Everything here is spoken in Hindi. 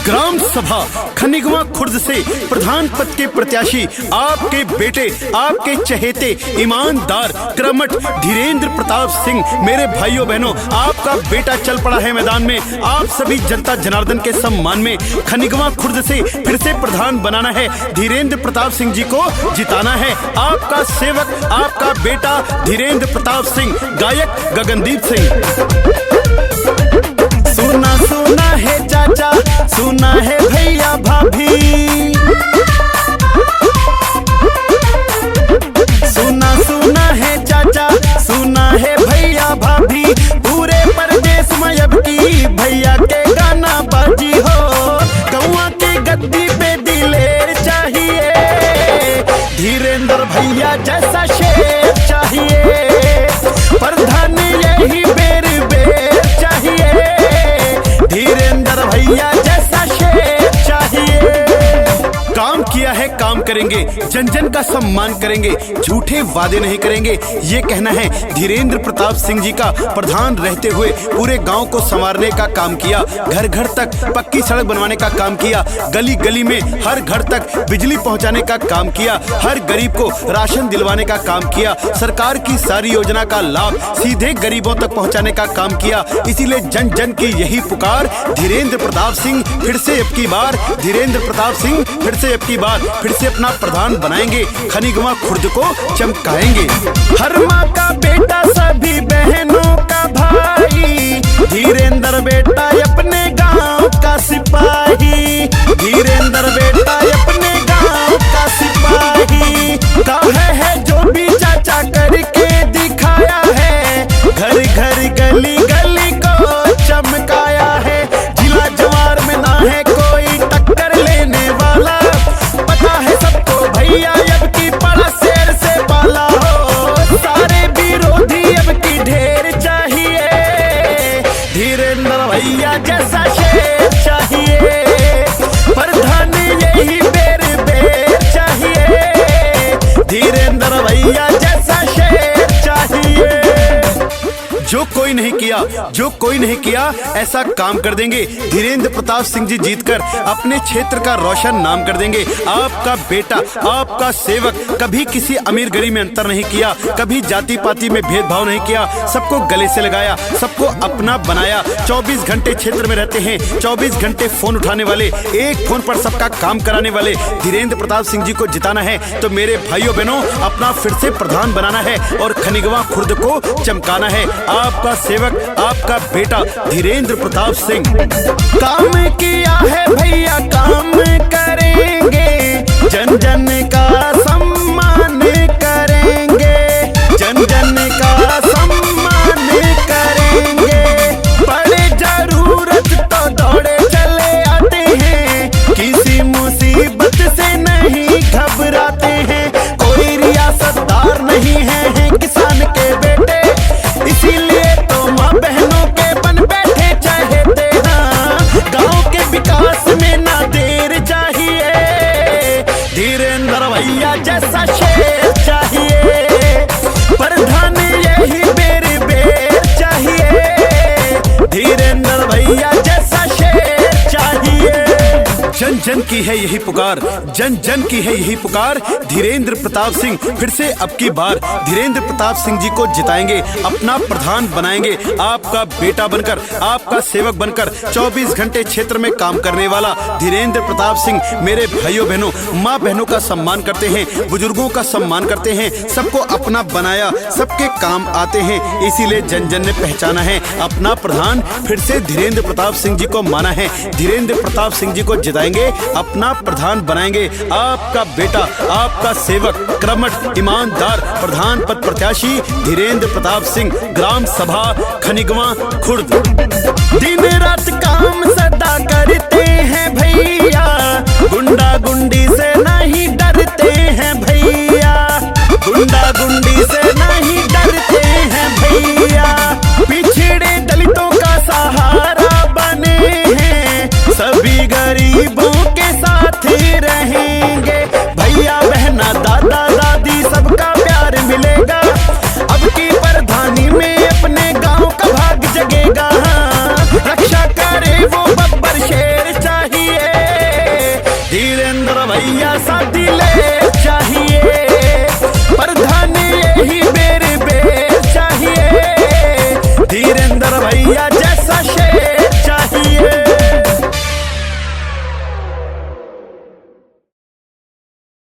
ग्राम सभा खनिगवा खुर्द से प्रधान पद के प्रत्याशी आपके बेटे, आपके चहेते, ईमानदार, कर्मठ धीरेंद्र प्रताप सिंह। मेरे भाइयों बहनों, आपका बेटा चल पड़ा है मैदान में। आप सभी जनता जनार्दन के सम्मान में खनिगवा खुर्द से फिर से प्रधान बनाना है, धीरेंद्र प्रताप सिंह जी को जिताना है। आपका सेवक, आपका बेटा धीरेंद्र प्रताप सिंह, गायक गगनदीप सिंह। सुना सुना है चाचा, सुना है भैया भाभी, सुना सुना है चाचा, सुना है भैया भाभी, पूरे प्रदेश में अब की भैया के गाना बाजी हो। गौवा के गद्दी पे दिलेर चाहिए, धीरेंद्र भैया जैसा शेर चाहिए, प्रधान यही बेर बेर चाहिए, धीरेंद्र भैया जैसा शेर चाहिए। काम किया है, काम करेंगे, जन जन का सम्मान करेंगे, झूठे वादे नहीं करेंगे, ये कहना है धीरेंद्र प्रताप सिंह जी का। प्रधान रहते हुए पूरे गांव को संवारने का काम किया, घर घर तक पक्की सड़क बनवाने का काम किया, गली गली में हर घर तक बिजली पहुंचाने का काम किया, हर गरीब को राशन दिलवाने का काम किया, सरकार की सारी योजना का लाभ सीधे गरीबों तक पहुंचाने का काम किया। इसीलिए जन जन की यही पुकार, धीरेंद्र प्रताप सिंह फिर से अब की बार, धीरेंद्र प्रताप सिंह फिर से अब की बार फिर से अपना प्रधान बनाएंगे, खनिगवा खुर्द को चमकाएंगे। हर माँ का बेटा, सभी बहनों का भाई, धीरेंद्र बेटा अपने गांव का सिपाही, धीरेंद्र बेटा अपने गांव का सिपाही। कहा है जो भी चाचा करके दिखाया है, घर घर गली गली को चमकाया है। जिला जवार में ना है कोई टक्कर लेने वाला, पता है सबको भैया अब की पड़ा शेर से पाला हो। सारे विरोधी अब की ढेर चाहिए, धीरेंद्र भैया जैसा शेर चाहिए, प्रधान यही बेर बेर चाहिए, धीरेंद्र भैया जैसा शेर चाहिए। जो कोई नहीं किया, जो कोई नहीं किया ऐसा काम कर देंगे। धीरेंद्र प्रताप सिंह जी जीतकर अपने क्षेत्र का रोशन नाम कर देंगे। आपका बेटा, आपका सेवक कभी किसी अमीर गरीब में अंतर नहीं किया, कभी जाति पाति में भेदभाव नहीं किया, सबको गले से लगाया, सबको अपना बनाया। 24 घंटे क्षेत्र में रहते हैं, 24 घंटे फोन उठाने वाले, एक फोन पर सबका काम कराने वाले धीरेंद्र प्रताप सिंह जी को जिताना है तो मेरे भाइयों बहनों, अपना फिर से प्रधान बनाना है और खनिगवा खुर्द को चमकाना है। आपका सेवक, आपका बेटा धीरेंद्र प्रताप सिंह। काम किया है भैया, काम करेंगे, जन जन का सम्मान करेंगे, जन जन का सम्मान करेंगे। पड़े जरूरत तो दौड़े चले आते हैं, किसी मुसीबत से नहीं घबराते हैं। कोई रियासतदार नहीं है किसान के बेटे, इसीलिए तो माँ बहनों के बन बैठे चाहते हैं। गांव के विकास में ना देर चाहिए, धीरेंद्र भैया जैसा शेर चाहिए, प्रधान यही बेर बेर चाहिए, धीरेंद्र भैया जैसा शेर चाहिए। जन जन की है यही पुकार, जन जन की है यही पुकार, धीरेंद्र प्रताप सिंह फिर से अब की बार धीरेंद्र प्रताप सिंह जी को जिताएंगे, अपना प्रधान बनाएंगे। आपका बेटा बनकर, आपका सेवक बनकर 24 घंटे क्षेत्र में काम करने वाला धीरेंद्र प्रताप सिंह मेरे भाइयों बहनों, माँ बहनों का सम्मान करते हैं, बुजुर्गों का सम्मान करते हैं, सबको अपना बनाया, सबके काम आते हैं। इसीलिए जन जन ने पहचाना है, अपना प्रधान फिर से धीरेंद्र प्रताप सिंह जी को माना है, धीरेंद्र प्रताप सिंह जी को जिताएंगे, अपना प्रधान बनाएंगे। आपका बेटा, आपका सेवक, कर्मठ, ईमानदार, प्रधान पद प्रत्याशी धीरेंद्र प्रताप सिंह, ग्राम सभा खनिगवा खुर्द। दिन रात काम सदा करते हैं भैया, गुंडा गुंडी से नहीं डरते हैं भैया, गुंडा गुंडी से नहीं डरते हैं भैया। पिछड़े दलितों का सहारा बने हैं, सभी गरीबों